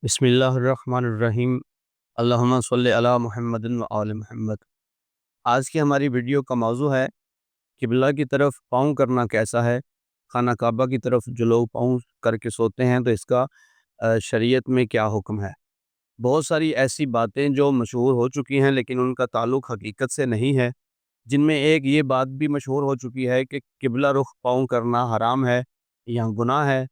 بسم اللہ الرحمن الرحیم۔ اللہم صلی علی محمد و آل محمد۔ آج کی ہماری ویڈیو کا موضوع ہے قبلہ کی طرف پاؤں کرنا کیسا ہے۔ خانہ کعبہ کی طرف جو لوگ پاؤں کر کے سوتے ہیں تو اس کا شریعت میں کیا حکم ہے۔ بہت ساری ایسی باتیں جو مشہور ہو چکی ہیں لیکن ان کا تعلق حقیقت سے نہیں ہے، جن میں ایک یہ بات بھی مشہور ہو چکی ہے کہ قبلہ رخ پاؤں کرنا حرام ہے یا گناہ ہے۔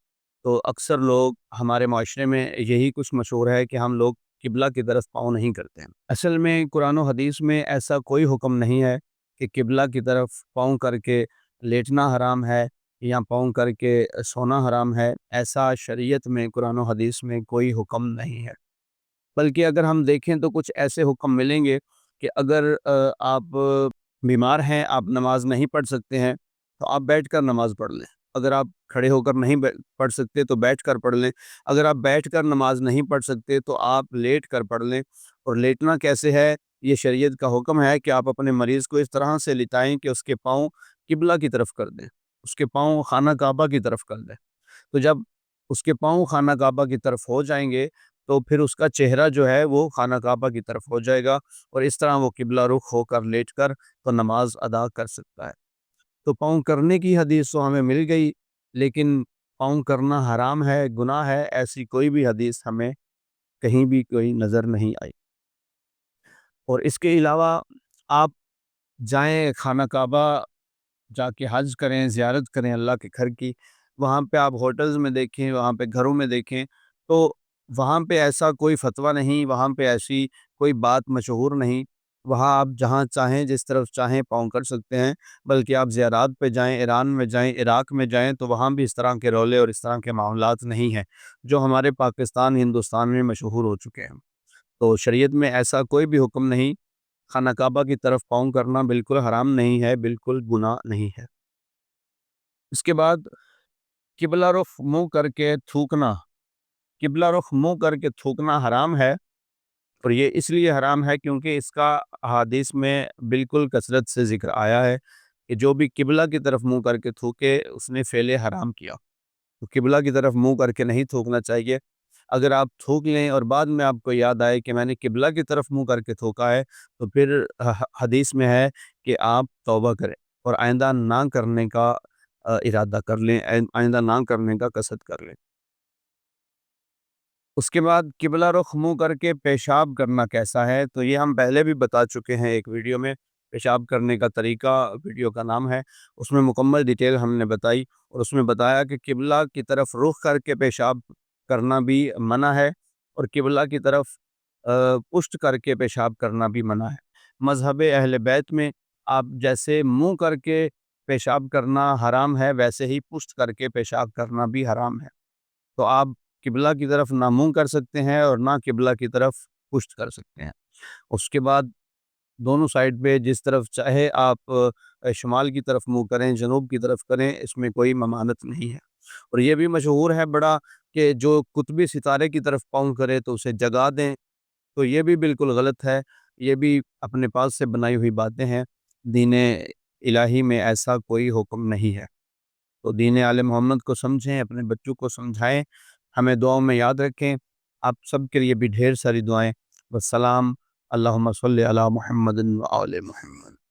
تو اکثر لوگ ہمارے معاشرے میں یہی کچھ مشہور ہے کہ ہم لوگ قبلہ کی طرف پاؤں نہیں کرتے ہیں۔ اصل میں قرآن و حدیث میں ایسا کوئی حکم نہیں ہے کہ قبلہ کی طرف پاؤں کر کے لیٹنا حرام ہے یا پاؤں کر کے سونا حرام ہے۔ ایسا شریعت میں قرآن و حدیث میں کوئی حکم نہیں ہے، بلکہ اگر ہم دیکھیں تو کچھ ایسے حکم ملیں گے کہ اگر آپ بیمار ہیں، آپ نماز نہیں پڑھ سکتے ہیں تو آپ بیٹھ کر نماز پڑھ لیں۔ اگر آپ کھڑے ہو کر نہیں پڑھ سکتے تو بیٹھ کر پڑھ لیں۔ اگر آپ بیٹھ کر نماز نہیں پڑھ سکتے تو آپ لیٹ کر پڑھ لیں۔ اور لیٹنا کیسے ہے، یہ شریعت کا حکم ہے کہ آپ اپنے مریض کو اس طرح سے لٹائیں کہ اس کے پاؤں قبلہ کی طرف کر دیں، اس کے پاؤں خانہ کعبہ کی طرف کر دیں۔ تو جب اس کے پاؤں خانہ کعبہ کی طرف ہو جائیں گے تو پھر اس کا چہرہ جو ہے وہ خانہ کعبہ کی طرف ہو جائے گا، اور اس طرح وہ قبلہ رخ ہو کر لیٹ کر تو نماز ادا کر سکتا ہے۔ تو پاؤں کرنے کی حدیث تو ہمیں مل گئی، لیکن پاؤں کرنا حرام ہے، گناہ ہے، ایسی کوئی بھی حدیث ہمیں کہیں بھی کوئی نظر نہیں آئی۔ اور اس کے علاوہ آپ جائیں خانہ کعبہ، جا کے حج کریں، زیارت کریں اللہ کے گھر کی، وہاں پہ آپ ہوٹلز میں دیکھیں، وہاں پہ گھروں میں دیکھیں تو وہاں پہ ایسا کوئی فتویٰ نہیں، وہاں پہ ایسی کوئی بات مشہور نہیں۔ وہاں آپ جہاں چاہیں جس طرف چاہیں پاؤں کر سکتے ہیں، بلکہ آپ زیارات پہ جائیں، ایران میں جائیں، عراق میں جائیں تو وہاں بھی اس طرح کے رولے اور اس طرح کے معاملات نہیں ہیں جو ہمارے پاکستان ہندوستان میں مشہور ہو چکے ہیں۔ تو شریعت میں ایسا کوئی بھی حکم نہیں، خانہ کعبہ کی طرف پاؤں کرنا بالکل حرام نہیں ہے، بالکل گناہ نہیں ہے۔ اس کے بعد قبلہ رخ منہ کر کے تھوکنا، قبلہ رخ منہ کر کے تھوکنا حرام ہے، اور یہ اس لیے حرام ہے کیونکہ اس کا احادیث میں بالکل کثرت سے ذکر آیا ہے کہ جو بھی قبلہ کی طرف منہ کر کے تھوکے اس نے فعل حرام کیا۔ تو قبلہ کی طرف منہ کر کے نہیں تھوکنا چاہیے۔ اگر آپ تھوک لیں اور بعد میں آپ کو یاد آئے کہ میں نے قبلہ کی طرف منہ کر کے تھوکا ہے تو پھر حدیث میں ہے کہ آپ توبہ کریں اور آئندہ نہ کرنے کا ارادہ کر لیں، آئندہ نہ کرنے کا قصد کر لیں۔ اس کے بعد قبلہ رخ منہ کر کے پیشاب کرنا کیسا ہے، تو یہ ہم پہلے بھی بتا چکے ہیں ایک ویڈیو میں۔ پیشاب کرنے کا طریقہ ویڈیو کا نام ہے، اس میں مکمل ڈیٹیل ہم نے بتائی، اور اس میں بتایا کہ قبلہ کی طرف رخ کر کے پیشاب کرنا بھی منع ہے، اور قبلہ کی طرف پشت کر کے پیشاب کرنا بھی منع ہے۔ مذہب اہل بیت میں آپ جیسے منہ کر کے پیشاب کرنا حرام ہے، ویسے ہی پشت کر کے پیشاب کرنا بھی حرام ہے۔ تو آپ قبلہ کی طرف نہ منہ کر سکتے ہیں اور نہ قبلہ کی طرف پشت کر سکتے ہیں۔ اس کے بعد دونوں سائڈ پہ جس طرف چاہے آپ شمال کی طرف منہ کریں، جنوب کی طرف کریں، اس میں کوئی ممانعت نہیں ہے۔ اور یہ بھی مشہور ہے بڑا کہ جو قطبی ستارے کی طرف پاؤں کرے تو اسے جگا دیں، تو یہ بھی بالکل غلط ہے، یہ بھی اپنے پاس سے بنائی ہوئی باتیں ہیں۔ دین الہی میں ایسا کوئی حکم نہیں ہے۔ تو دین آل محمد کو سمجھیں، اپنے بچوں کو سمجھائیں، ہمیں دعاؤں میں یاد رکھیں۔ آپ سب کے لیے بھی ڈھیر ساری دعائیں۔ والسلام، اللہم صلی علی محمد و آل محمد۔